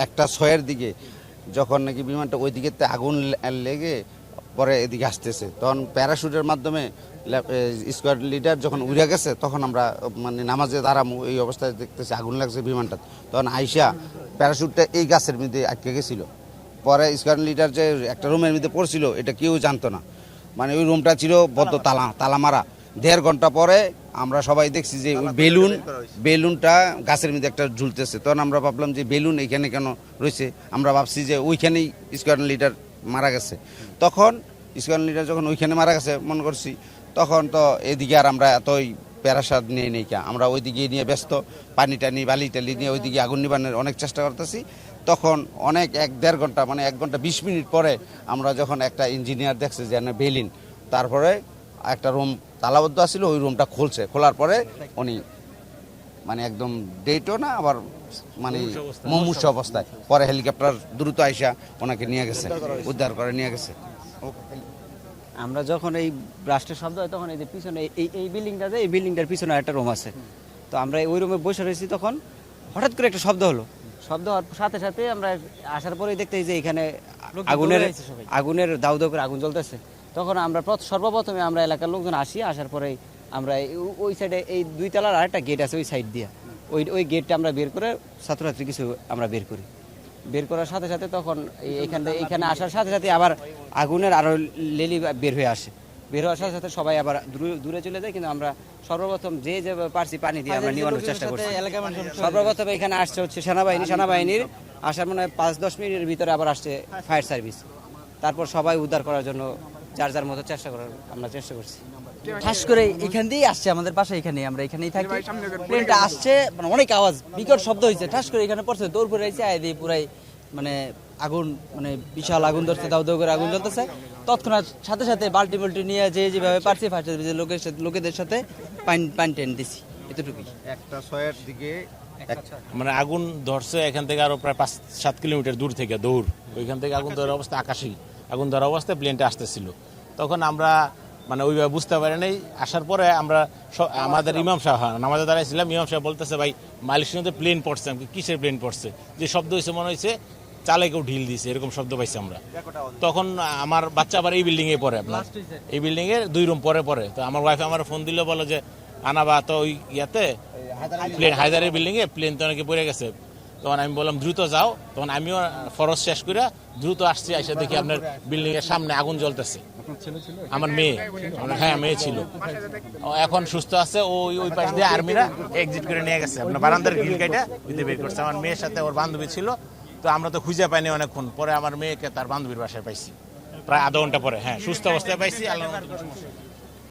1:06 দিকে যখন নাকি বিমানটা ওই দিকে আগুন লেগে পরে এদিকে আসতেছে, তখন প্যারাশুটের মাধ্যমে স্কোয়াড লিডার যখন উড়ে গেছে তখন আমরা মানে নামাজে দাঁড়ামু এই অবস্থায় দেখতেছি আগুন লাগছে বিমানটা। তখন আইসা প্যারাশুটটা এই গাছের মধ্যে আটকে গেছিল। পরে স্কোয়াড লিডার যে একটা রুমের মধ্যে পড়ছিল এটা কেউ জানতো না, মানে ওই রুমটা ছিল বদ্ধ তালা মারা। 1.5 ঘন্টা পরে আমরা সবাই দেখছি যে ওই বেলুনটা গাছের মধ্যে একটা ঝুলতেছে। তখন আমরা ভাবলাম যে বেলুন এখানে কেন রয়েছে, আমরা ভাবছি যে ওইখানেই স্কোয়াড লিডার মারা গেছে। তখন স্কোয়াড লিডার যখন ওইখানে মারা গেছে মনে করছি, তখন তো এদিকে আর আমরা এতই প্যারাসাদ নিয়ে নেই কা, আমরা ওইদিকে নিয়ে ব্যস্ত, পানি টানি বালি টালি নিয়ে ওইদিকে আগুন নিবানোর অনেক চেষ্টা করতেছি। তখন অনেক 1.5 ঘন্টা মানে 1 ঘন্টা 20 মিনিট পরে আমরা যখন একটা ইঞ্জিনিয়ার দেখছে যে বেলিন, তারপরে একটা রুম তালাবদ্ধ আছিল, ওই রুমটা খুলছে, খোলার পরে উনি মানে একদম ডেটও না আবার মানে মুমূর্ষ অবস্থায়, পরে হেলিকপ্টার দ্রুত আইসা ওনাকে নিয়ে গেছে, উদ্ধার করে নিয়ে গেছে। আমরা যখন এই ব্লাস্টের শব্দ হয় তখন এই যে পিছনে এই বিল্ডিংটাতে, এই বিল্ডিংটার পিছনে একটা রুম আছে, তো আমরা ওই রুমে বসে রয়েছি। তখন হঠাৎ করে একটা শব্দ হলো, শব্দ হওয়ার সাথে সাথে আমরা আসার পরেই দেখতে যে এখানে আগুনের দাউ দাউ করে আগুন জ্বলতেছে। তখন আমরা সর্বপ্রথমে আমরা এলাকার লোকজন আসার পরে আমরা ওই সাইডে এই 2 তলার আরেকটা গেট আছে ওই সাইড দিয়ে, ওই গেটটা আমরা বের করে ছাত্রছাত্রী কিছু আমরা বের করার সাথে সাথে তখন এইখানে আসার সাথে সাথে আবার আগুনের আরো লেলি বের হয়ে আসে। বের হওয়ার সাথে সাথে সবাই আবার দূরে চলে যায়, কিন্তু আমরা সর্বপ্রথম যে পারছি পানি দিয়ে আমরা নিবানোর চেষ্টা করছি। সর্বপ্রথম এখানে আসছে হচ্ছে সেনাবাহিনীর আসার মনে হয় 5-10 মিনিটের ভিতরে আবার আসছে ফায়ার সার্ভিস। তারপর সবাই উদ্ধার করার জন্য যার যার মতো আমরা চেষ্টা করছি। ঠাস করে এখান দিয়েই আসছে, আমাদের বাসা এখানেই, আমরা এখানেই থাকি। প্লেনটা আসছে মানে অনেক আওয়াজ, বিকট শব্দ হয়েছে, ঠাস করে এখানে পড়ছে, দৌড় করে আইছে, আয় দিয়ে পুরাই মানে আগুন, মানে বিশাল আগুন ধরছে, দাউ দাউ করে আগুন জ্বলতেছে। তৎক্ষণাৎ সাথে সাথে বাল্টি নিয়ে যেভাবে পারছি লোকেদের সাথে পানি টেনে দিছি, এতটুকুই। 1:06 দিকে মানে আগুন ধরছে এখান থেকে আরো প্রায় 5-7 কিলোমিটার দূর থেকে দৌড়, ওইখান থেকে আগুন ধরার অবস্থা, আকাশে আগুন ধরার অবস্থায় প্লেনটা আসতেছিল। তখন আমরা মানে ওইভাবে বুঝতে পারি নাই। আসার পরে আমরা আমাদের ইমাম সাহেব নামাজে দাঁড়াইছিলাম, ইমাম সাহেব বলতেছে ভাই মালয়েশিয়াতে প্লেন পড়ছে। কিসের প্লেন পড়ছে? যে শব্দ হয়েছে মনে হয়েছে চালে কেউ ঢিল দিয়েছে, এরকম শব্দ পাইছি আমরা। তখন আমার বাচ্চা আবার এই বিল্ডিং এ পড়ে, আপনার এই বিল্ডিং এর 2 রুম পরে তো আমার ওয়াইফ আমার ফোন দিল, বলো যে আনাবা তো ওই ইয়াতে প্লেন হায়দারের বিল্ডিং এ প্লেন তো অনেকে পড়ে গেছে। তখন আমি বললাম দ্রুত যাও। তখন আমিও ফরজ শেষ করে দ্রুত আসছি, এসে দেখি আপনার বিল্ডিং এর সামনে আগুন জ্বলতেছে। আমার মেয়ে, হ্যাঁ মেয়ে ছিল, এখন সুস্থ আছে। ওই পাশ দিয়ে আর্মিরা এক্সিট করে নিয়ে গেছে, আপনার বারান্দার গ্রিল কাইটা বের করছে। আমার মেয়ের সাথে ওর বান্ধবী ছিল, তো আমরা তো খুঁজে পাইনি অনেকক্ষণ পরে আমার মেয়েকে তার বান্ধবীর বাসায় পাইছি, প্রায় আধা ঘন্টা পরে। হ্যাঁ, সুস্থ অবস্থায় পাইছি, আল্লাহ